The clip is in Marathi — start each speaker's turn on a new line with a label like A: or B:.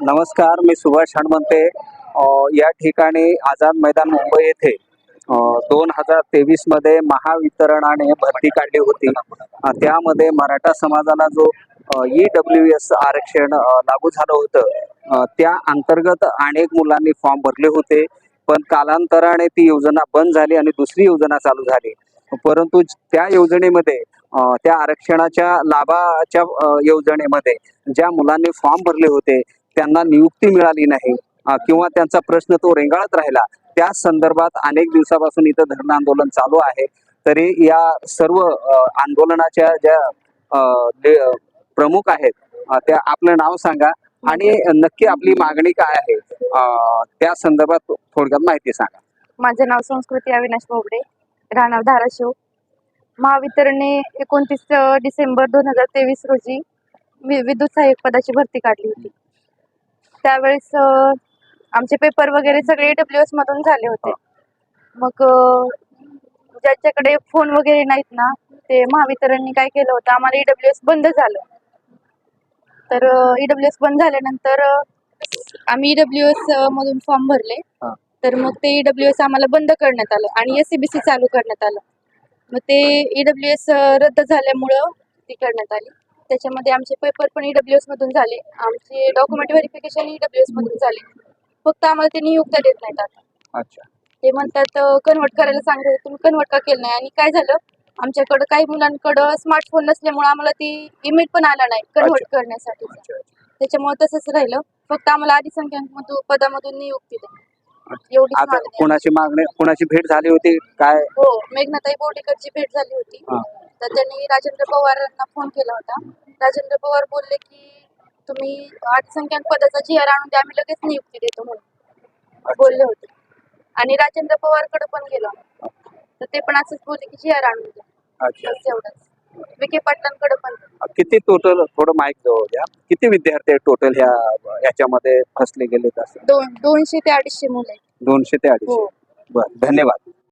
A: नमस्कार, मी सुभाष हणमंते. या ठिकाणी आझाद मैदान मुंबई येथे 2023 मध्ये महावितरणाने भरती काढली होती. त्यामध्ये मराठा समाजाला जो EWS आरक्षण लागू झालं होतं, त्या अंतर्गत अनेक मुलांनी फॉर्म भरले होते. पण कालांतराने ती योजना बंद झाली आणि दुसरी योजना चालू झाली. परंतु त्या योजनेमध्ये त्या आरक्षणाच्या लाभाच्या योजनेमध्ये ज्या मुलांनी फॉर्म भरले होते त्यांना नियुक्ती मिळाली नाही किंवा त्यांचा प्रश्न तो रेंगाळत राहिला. त्या संदर्भात अनेक दिवसापासून इथं धरणं आंदोलन चालू आहे. तरी या सर्व आंदोलनाच्या ज्या प्रमुख आहेत त्या आपलं नाव सांगा आणि नक्की आपली मागणी काय आहे त्या संदर्भात थोडक्यात माहिती सांगा.
B: माझं नाव संस्कृती अविनाश बोबडे, राहणार धाराशिव. महावितरणने 29 डिसेंबर 2023 रोजी विद्युत सहाय्यक पदाची भरती काढली होती. त्यावेळेस आमचे पेपर वगैरे सगळे EWS मधून झाले होते. मग ज्याच्याकडे फोन वगैरे नाहीत ना, ते महावितरणने काय केलं होतं, आम्हाला EWS बंद झालं. तर EWS बंद झाल्यानंतर आम्ही EWS मधून फॉर्म भरले. तर मग ते EWS आम्हाला बंद करण्यात आलं आणि SCBC चालू करण्यात आलं. मग ते EWS रद्द झाल्यामुळं ती करण्यात आली. त्याच्यामध्ये आमचे पेपर पण EWS मधून झाले, आमचे डॉक्युमेंट व्हेरिफिकेशन EWS मधून झाले. फक्त आम्हाला ते नियुक्त्या देत नाहीत आता.
A: अच्छा,
B: ते म्हणतात कन्वर्ट करायला सांगतात, तुम्ही कन्वर्ट का केलं नाही. आणि काय झालं, आमच्याकडं काही मुलांकडं स्मार्टफोन नसल्यामुळे आम्हाला ती ईमेल पण आला नाही कन्वर्ट करण्यासाठी. त्याच्यामुळे तसंच राहिलं. फक्त आम्हाला अल्पसंख्याक पदामधून नियुक्ती द्या, एवढीच
A: आता
B: मागणी आहे.
A: कोणाची मागणी, कोणाची भेट झाली होती काय?
B: हो, मेघनाताई बोर्डीकरची भेट झाली होती. तर त्यांनी राजेंद्र पवारांना फोन केला होता. राजेंद्र पवार बोलले की तुम्ही अल्पसंख्याक पदाचा GR आणून द्या, आम्ही लगेच नियुक्ती देतो म्हणून बोलले होते. आणि राजेंद्र पवारकडे पण गेलो, तर ते पण असंच बोलले की GR आणून द्या.
A: अच्छा,
B: बस एवढंच. विखे पाटलांकडे पण.
A: किती टोटल, थोडं माईक जवळ द्या, किती विद्यार्थी टोटल याच्यामध्ये फसले गेले?
B: 200 ते 250 मुलं आहेत.
A: 200 ते 250.
B: हो.
A: बरं, धन्यवाद.